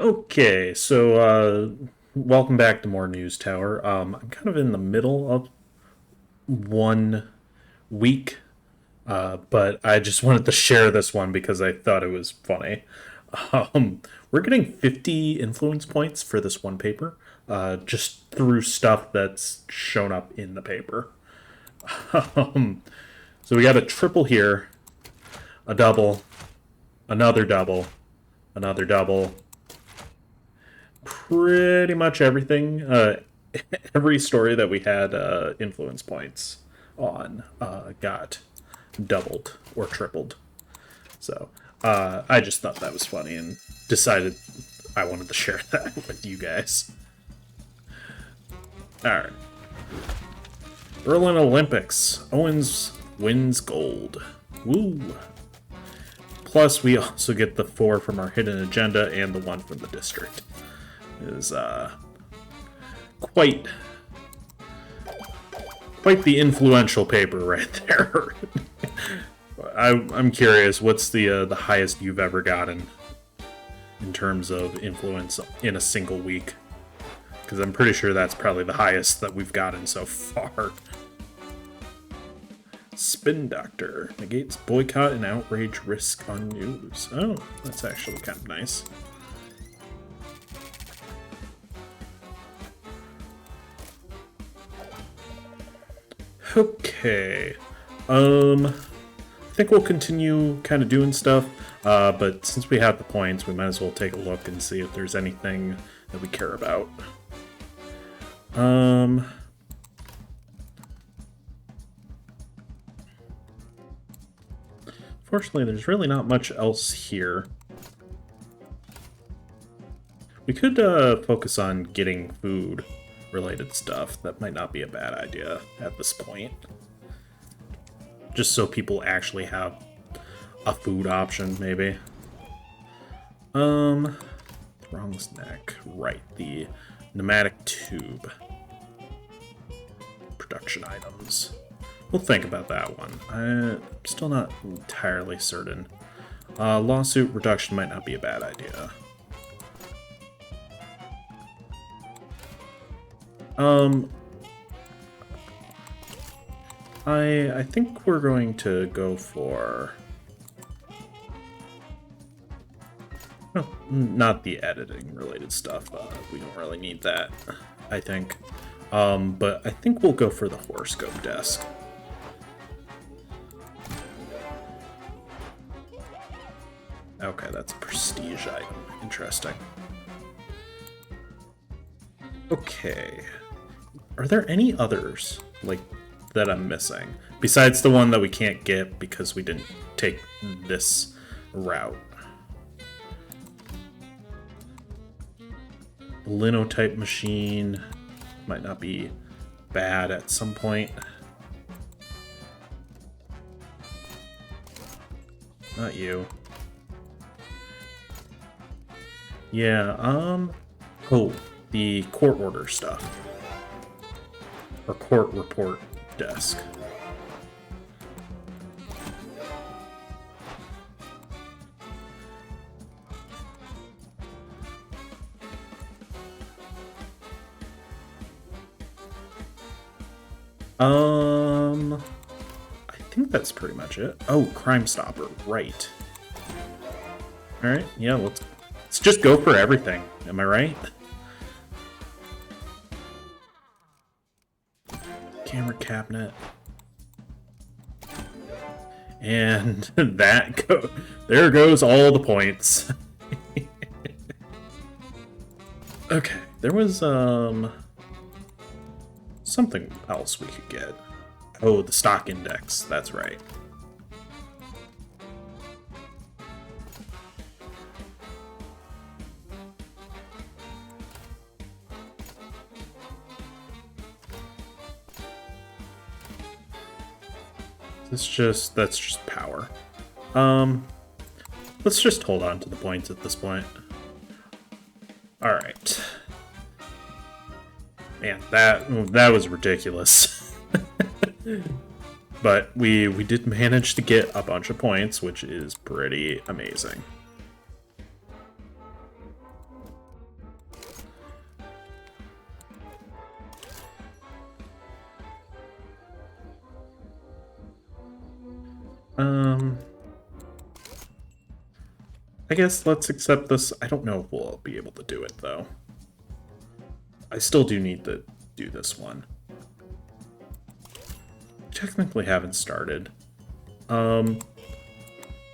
Okay, so welcome back to more News Tower. I'm kind of in the middle of one week, but I just wanted to share this one because I thought it was funny. We're getting 50 influence points for this one paper, just through stuff that's shown up in the paper. Um, so we got a triple here, a double, another double, another double, pretty much everything. Every story that we had influence points on got doubled or tripled. So I just thought that was funny and decided I wanted to share that with you guys. All right. Berlin Olympics. Owens wins gold. Woo. Plus, we also get the 4 from our hidden agenda and the 1 from the district. It is quite the influential paper right there. I'm curious, what's the highest you've ever gotten in terms of influence in a single week? Because I'm pretty sure that's probably the highest that we've gotten so far. Spin Doctor negates boycott and outrage risk on news. Oh, that's actually kind of nice. Okay. I think we'll continue kind of doing stuff, but since we have the points, we might as well take a look and see if there's anything that we care about. Fortunately, there's really not much else here. We could focus on getting food-related stuff. That might not be a bad idea at this point. Just so people actually have a food option, maybe. Wrong's neck. Right, the pneumatic tube. Production items. We'll think about that one. I'm still not entirely certain. Lawsuit reduction might not be a bad idea. I think we're going to go for... No, not the editing related stuff. We don't really need that, I think. But I think we'll go for the horoscope desk. Okay, that's a prestige item. Interesting. Okay. Are there any others, like, that I'm missing? Besides the one that we can't get because we didn't take this route. The linotype machine might not be bad at some point. Not you. Yeah, oh, the court order stuff. Or court report desk. I think that's pretty much it. Oh, Crime Stopper, right. Alright, yeah, let's just go for everything. Am I right? Camera cabinet. And there goes all the points. Okay, there was something else we could get. Oh, the stock index, that's right. That's just power. Let's just hold on to the points at this point. Alright. Man, that was ridiculous. But we did manage to get a bunch of points, which is pretty amazing. Um, I guess let's accept this. I don't know if we'll be able to do it, though. I still do need to do this one. Technically haven't started. No,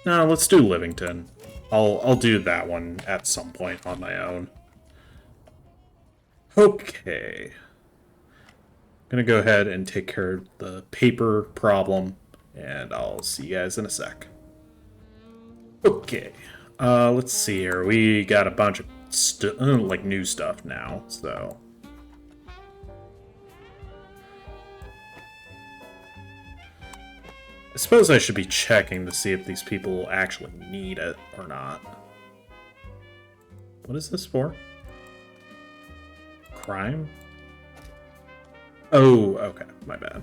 let's do Livington. I'll do that one at some point on my own. Okay. I'm gonna go ahead and take care of the paper problem, and I'll see you guys in a sec. Okay. Let's see here. We got a bunch of like new stuff now, so I suppose I should be checking to see if these people actually need it or not. What is this for? Crime? Oh, okay. My bad.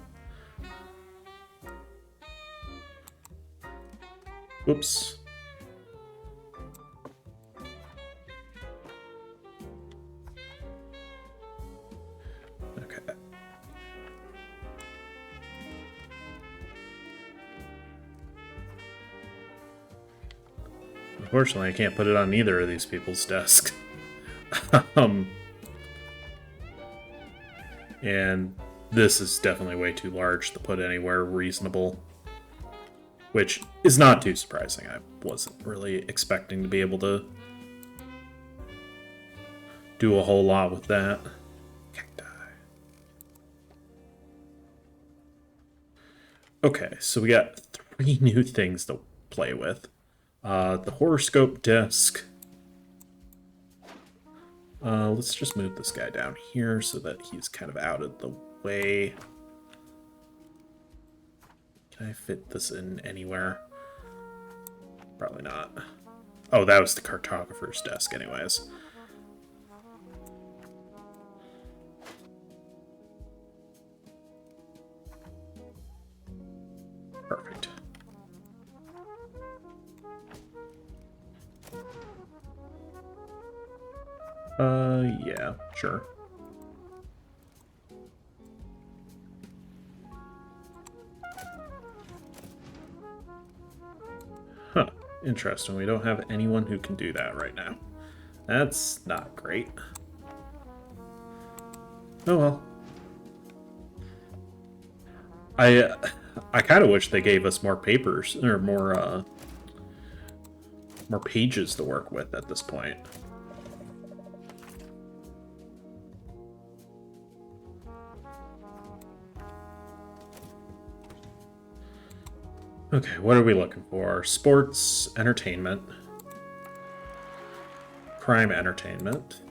Whoops. Okay. Unfortunately, I can't put it on either of these people's desk. And this is definitely way too large to put anywhere reasonable. Which is not too surprising. I wasn't really expecting to be able to do a whole lot with that. Okay, so we got 3 new things to play with. The horoscope desk. Let's just move this guy down here so that he's kind of out of the way. Can I fit this in anywhere? Probably not. Oh, that was the cartographer's desk anyways. Perfect. Yeah, sure. Huh, interesting. We don't have anyone who can do that right now. That's not great. Oh well. I kind of wish they gave us more papers or more pages to work with at this point. Okay, what are we looking for? Sports, entertainment, crime, entertainment,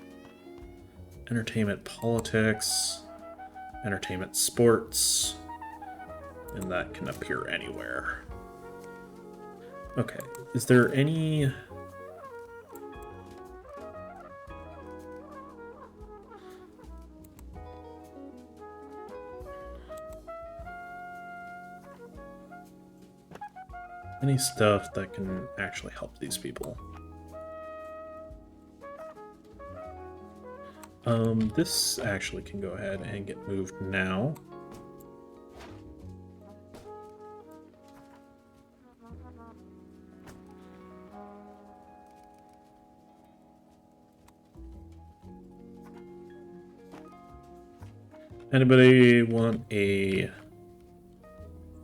entertainment, politics, entertainment, sports, and that can appear anywhere. Okay, is there any... any stuff that can actually help these people? This actually can go ahead and get moved now. Anybody want a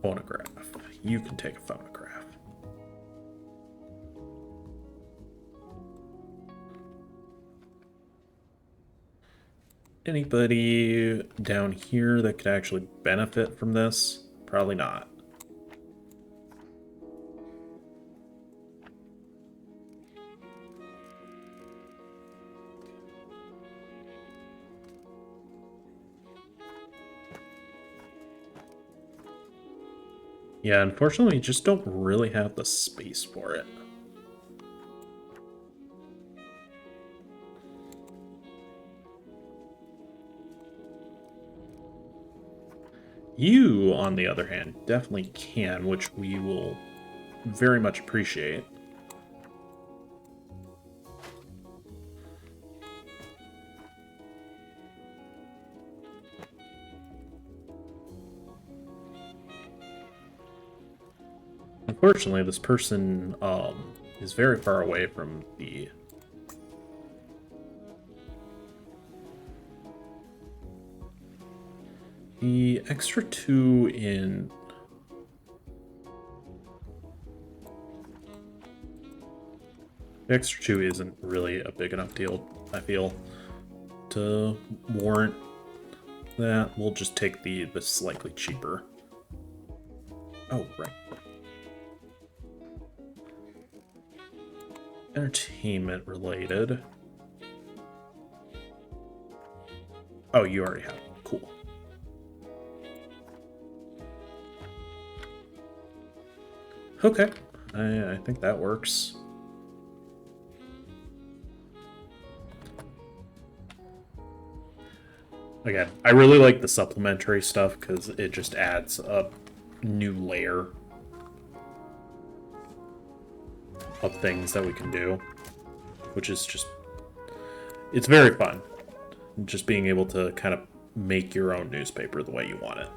phonograph? You can take a phonograph. Anybody down here that could actually benefit from this? Probably not. Yeah, unfortunately, we just don't really have the space for it. You, on the other hand, definitely can, which we will very much appreciate. Unfortunately, this person is very far away from the extra 2 in... The extra 2 isn't really a big enough deal, I feel, to warrant that. We'll just take the slightly cheaper. Oh, right. Entertainment related. Oh, you already have it. Cool. Okay. I think that works. Again, I really like the supplementary stuff because it just adds a new layer of things that we can do, which is just, it's very fun. Just being able to kind of make your own newspaper the way you want it.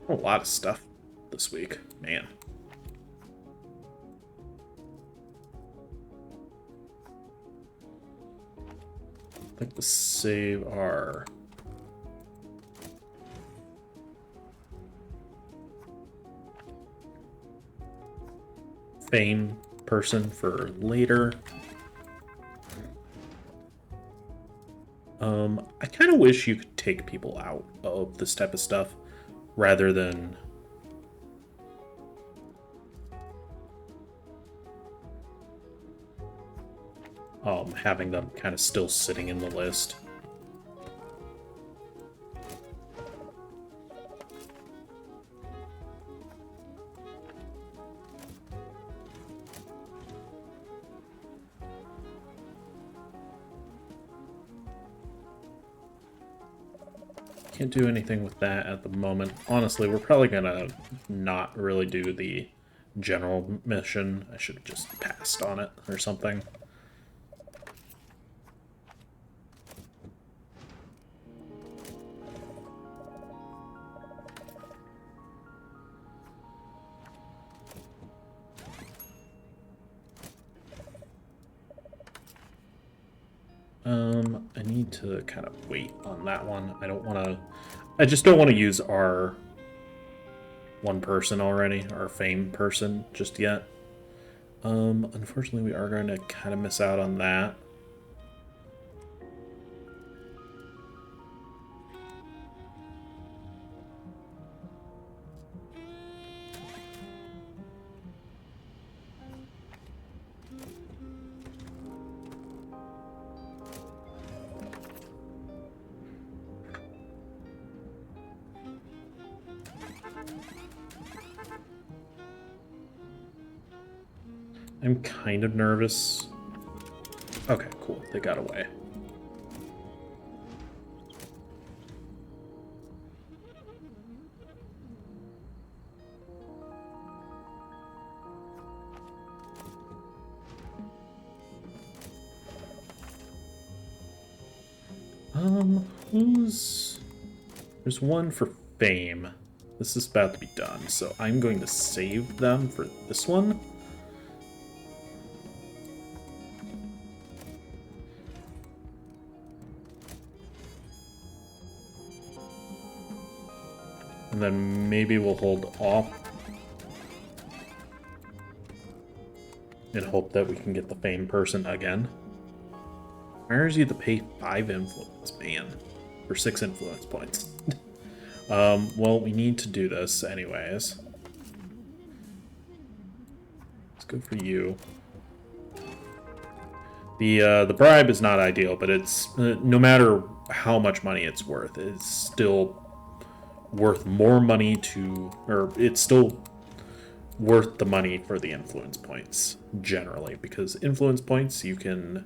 A lot of stuff this week, man. I'd like to save our fame person for later. I kind of wish you could take people out of this type of stuff rather than having them kind of still sitting in the list. Can't do anything with that at the moment. Honestly, we're probably gonna not really do the general mission. I should have just passed on it or something. I need to kind of wait on that one. I just don't want to use our one person already, our fame person, just yet. Unfortunately, we are going to kind of miss out on that. I'm kind of nervous. Okay, cool. They got away. There's one for fame. This is about to be done, so I'm going to save them for this one. And then maybe we'll hold off and hope that we can get the fame person again. Where is you to pay 5 influence, man, for 6 influence points? Well, we need to do this anyways. Let's go for you. The bribe is not ideal, but it's no matter how much money it's still worth more money or it's still worth the money for the influence points generally, because influence points you can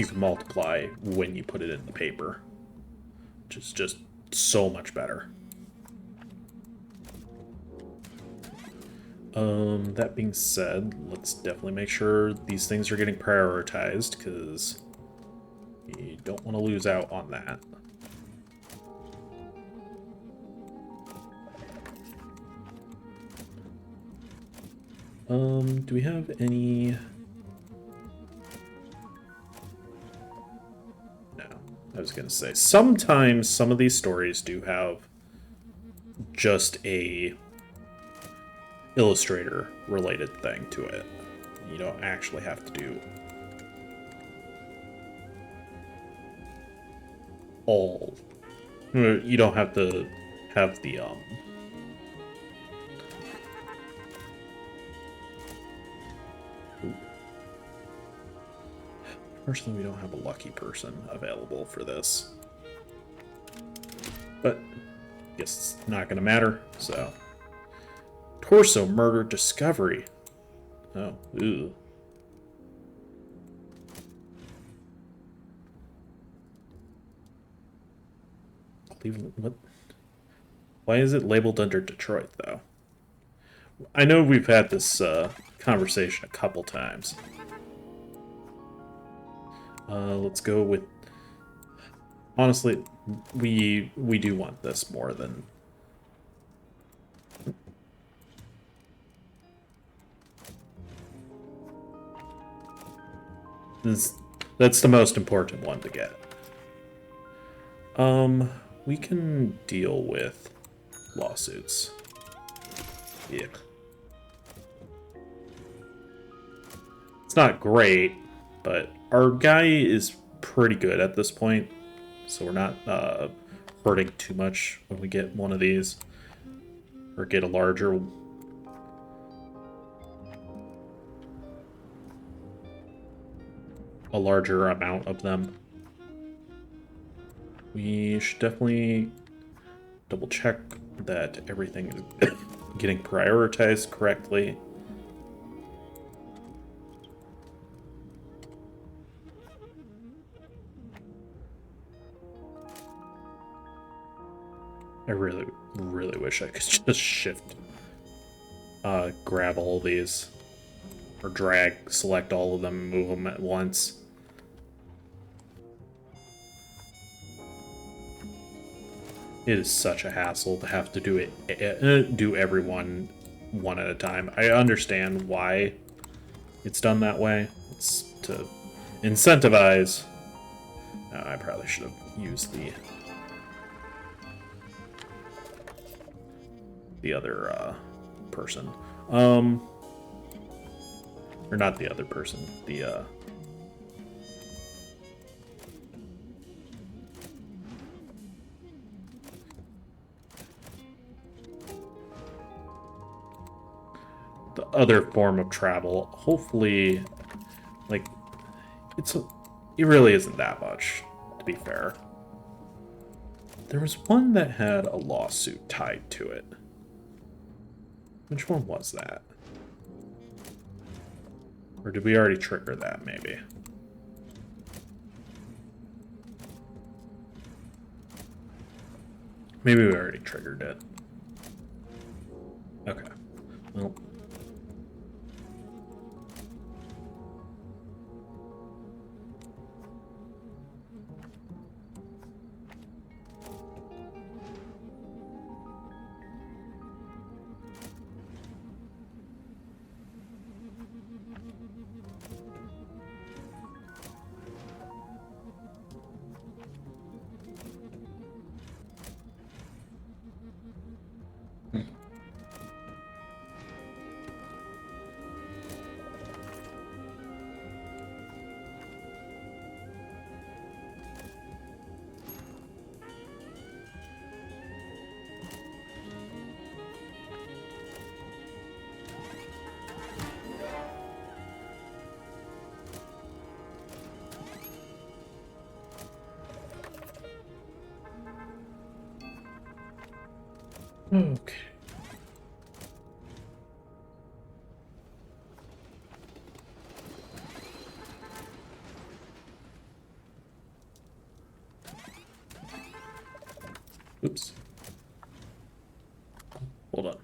you can multiply when you put it in the paper, which is just so much better. That being said, let's definitely make sure these things are getting prioritized, because you don't want to lose out on that. Do we have any... No, I was gonna say, sometimes some of these stories do have just a Illustrator related thing to it. You don't actually have to do all. You don't have to have the Unfortunately, we don't have a lucky person available for this, but I guess it's not gonna matter. So, torso murder discovery. Oh, ooh. Cleveland, what? Why is it labeled under Detroit, though? I know we've had this conversation a couple times. Let's go with... Honestly, we do want this more than... That's the most important one to get. We can deal with lawsuits. Yeah. It's not great, but our guy is pretty good at this point, so we're not hurting too much when we get one of these, or get a larger amount of them. We should definitely double check that everything is getting prioritized correctly. I really, really wish I could just shift, grab all these, or drag, select all of them, and move them at once. It is such a hassle to have to do it, do everyone one at a time. I understand why it's done that way. It's to incentivize. I probably should have used the other person. Or not the other person. The other form of travel. Hopefully, like, it really isn't that much, to be fair. There was one that had a lawsuit tied to it. Which one was that? Or did we already trigger that, maybe? Maybe we already triggered it. Okay. Well... Okay. Oops. Hold on.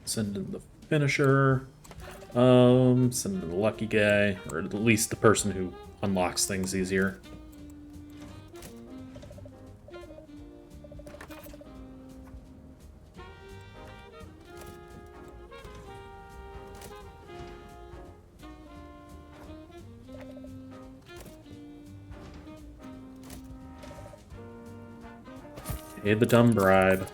Send in the finisher. Send in the lucky guy, or at least the person who unlocks things easier. Pay the dumb bribe.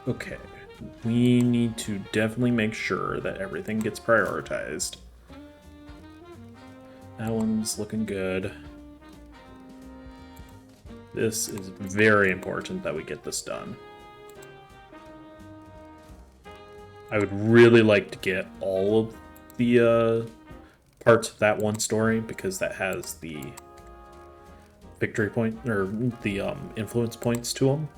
Okay, we need to definitely make sure that everything gets prioritized. That one's looking good. This is very important that we get this done. I would really like to get all of the parts of that one story, because that has the victory point, or the influence points to them.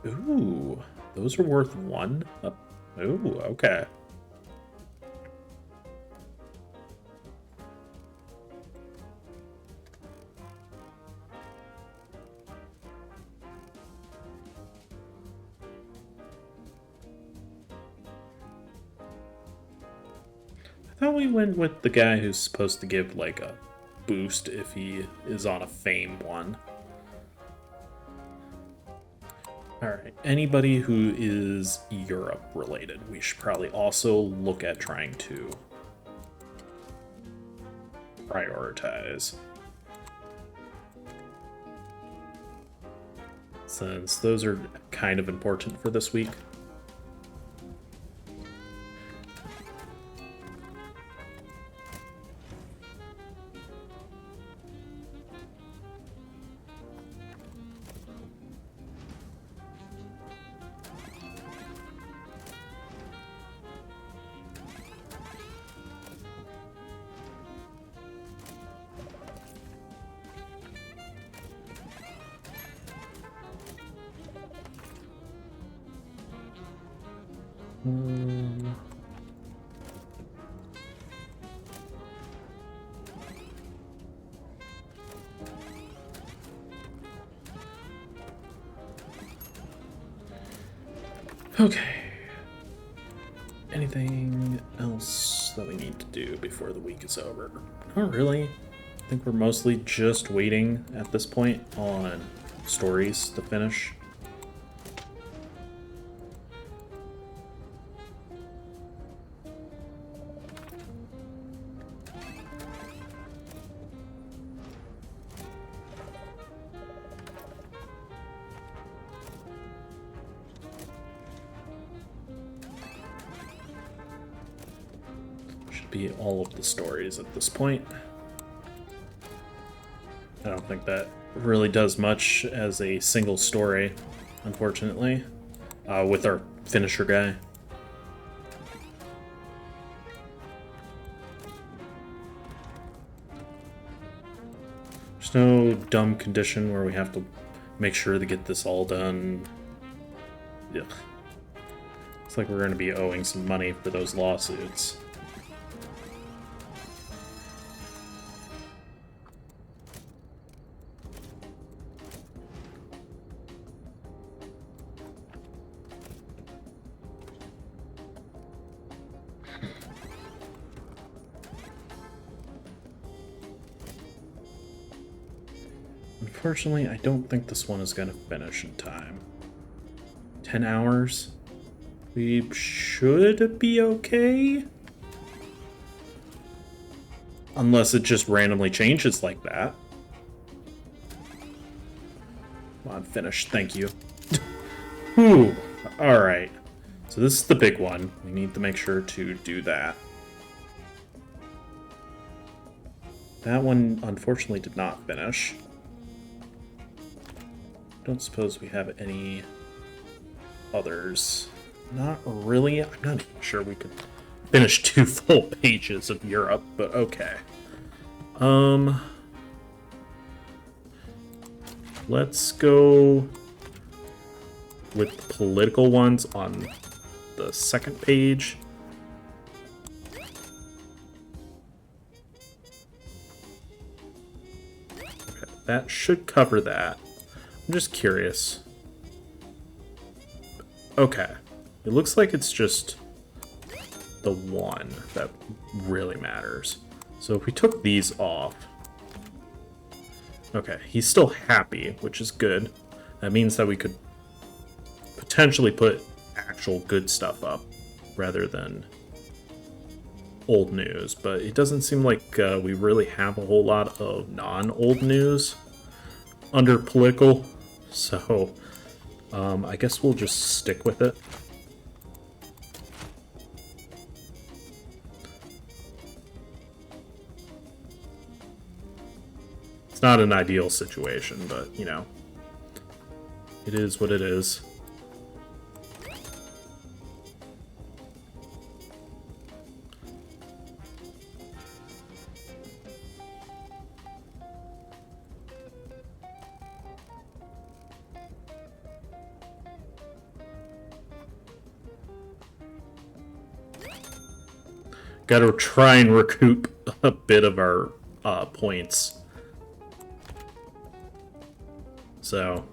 Ooh, those are worth 1? Ooh, okay. I thought we went with the guy who's supposed to give, like, a boost if he is on a fame one. Alright, anybody who is Europe related, we should probably also look at trying to prioritize. Since those are kind of important for this week. Okay. Anything else that we need to do before the week is over? Not really. I think we're mostly just waiting at this point on stories to finish. Be all of the stories at this point. I don't think that really does much as a single story, unfortunately, with our finisher guy. There's no dumb condition where we have to make sure to get this all done. Ugh. It's like we're going to be owing some money for those lawsuits. Unfortunately, I don't think this one is going to finish in time. 10 hours? We should be okay? Unless it just randomly changes like that. Come on, finish. Thank you. Whew. Alright. So this is the big one. We need to make sure to do that. That one, unfortunately, did not finish. Don't suppose we have any others. Not really. I'm not even sure we could finish 2 full pages of Europe, but okay. Let's go with the political ones on the second page. Okay, that should cover that. I'm just curious. Okay. It looks like it's just the one that really matters. So if we took these off... Okay, he's still happy, which is good. That means that we could potentially put actual good stuff up rather than old news. But it doesn't seem like we really have a whole lot of non-old news under political. So I guess we'll just stick with it. It's not an ideal situation, but, you know, it is what it is. Got to try and recoup a bit of our points. So...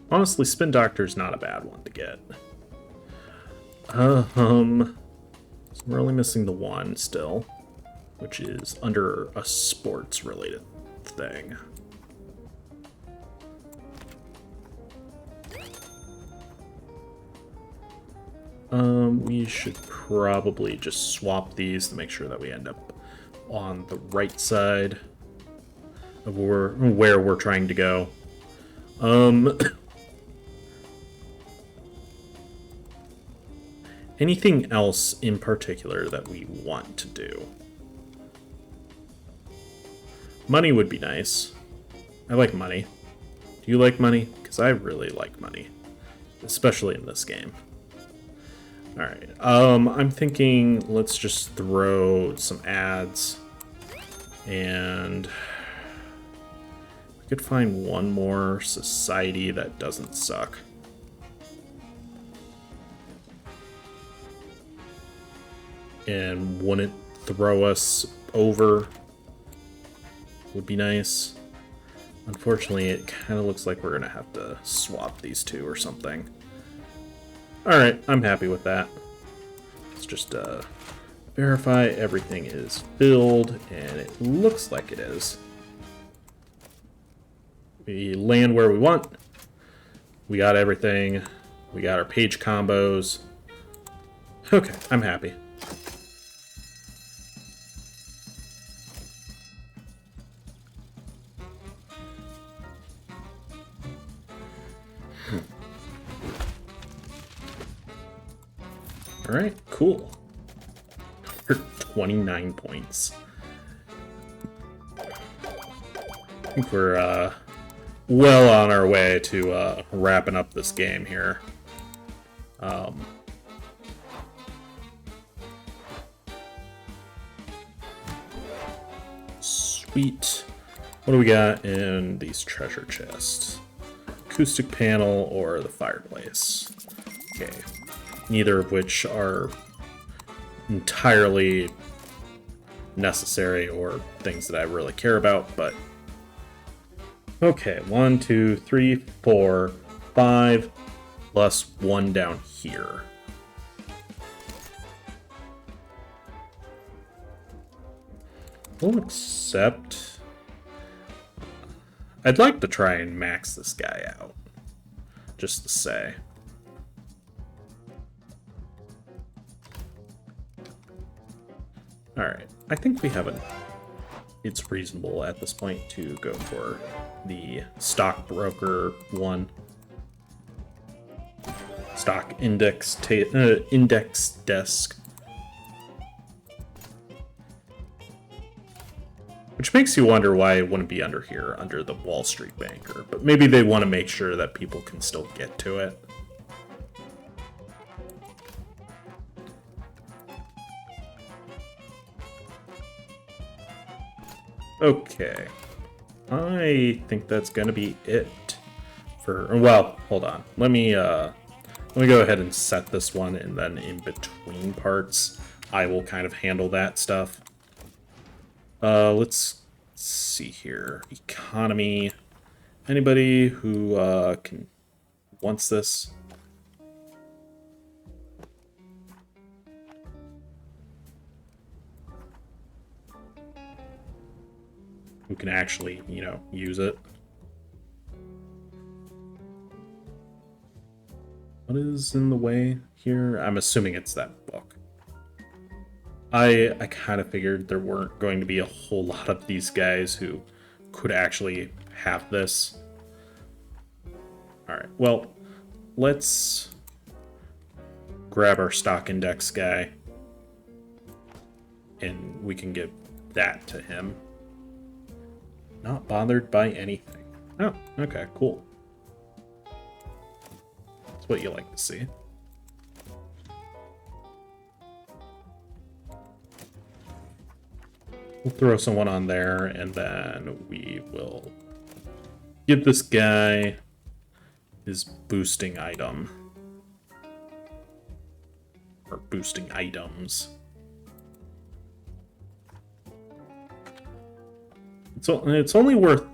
honestly, Spin Doctor's not a bad one to get. So we're only missing the one still, which is under a sports-related thing. We should probably just swap these to make sure that we end up on the right side of where we're trying to go. Anything else in particular that we want to do? Money would be nice. I like money. Do you like money? Because I really like money. Especially in this game. Alright, I'm thinking let's just throw some ads. And... we could find one more society that doesn't suck. And wouldn't throw us over. Would be nice. Unfortunately, it kind of looks like we're going to have to swap these two or something. Alright, I'm happy with that. Let's just verify everything is filled, and it looks like it is. We land where we want. We got everything. We got our page combos. Okay, I'm happy. Alright, cool. For 29 points. I think we're well on our way to wrapping up this game here. Sweet. What do we got in these treasure chests? Acoustic panel or the fireplace? Okay. Neither of which are entirely necessary or things that I really care about, but... okay, 1, 2, 3, 4, 5, plus 1 down here. We'll accept... I'd like to try and max this guy out, just to say. Alright, I think we have it's reasonable at this point to go for the stockbroker one. Stock index desk. Which makes you wonder why it wouldn't be under here, under the Wall Street Banker. But maybe they want to make sure that people can still get to it. Okay. I think that's gonna be it for, well, hold on. Let me go ahead and set this one, and then in between parts, I will kind of handle that stuff. Let's see here. Economy. Anybody who can wants this? Who can actually, use it? What is in the way here? I'm assuming it's that book. I kind of figured there weren't going to be a whole lot of these guys who could actually have this. Alright, well, let's grab our stock index guy, and we can give that to him. Not bothered by anything. Oh, okay, cool. That's what you like to see. We'll throw someone on there, and then we will give this guy his boosting item. Or boosting items. It's only worth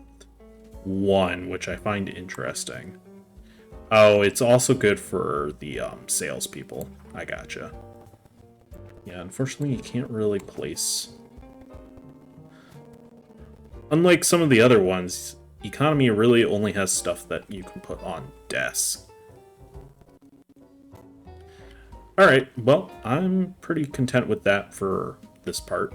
1, which I find interesting. Oh, it's also good for the salespeople. I gotcha. Yeah, unfortunately, you can't really place. Unlike some of the other ones, economy really only has stuff that you can put on desks. Alright, well, I'm pretty content with that for this part.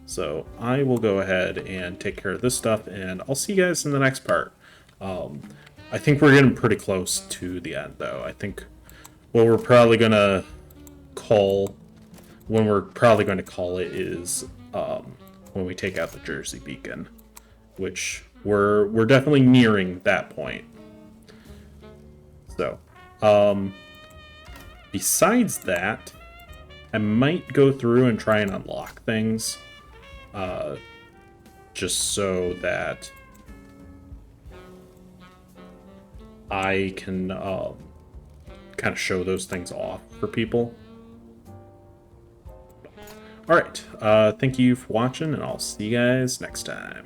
So I will go ahead and take care of this stuff, and I'll see you guys in the next part. I think we're getting pretty close to the end, though. I think what we're probably going to call, it is when we take out the Jersey Beacon, which we're definitely nearing that point. So, besides that, I might go through and try and unlock things, just so that I can kind of show those things off for people. Alright, thank you for watching, and I'll see you guys next time.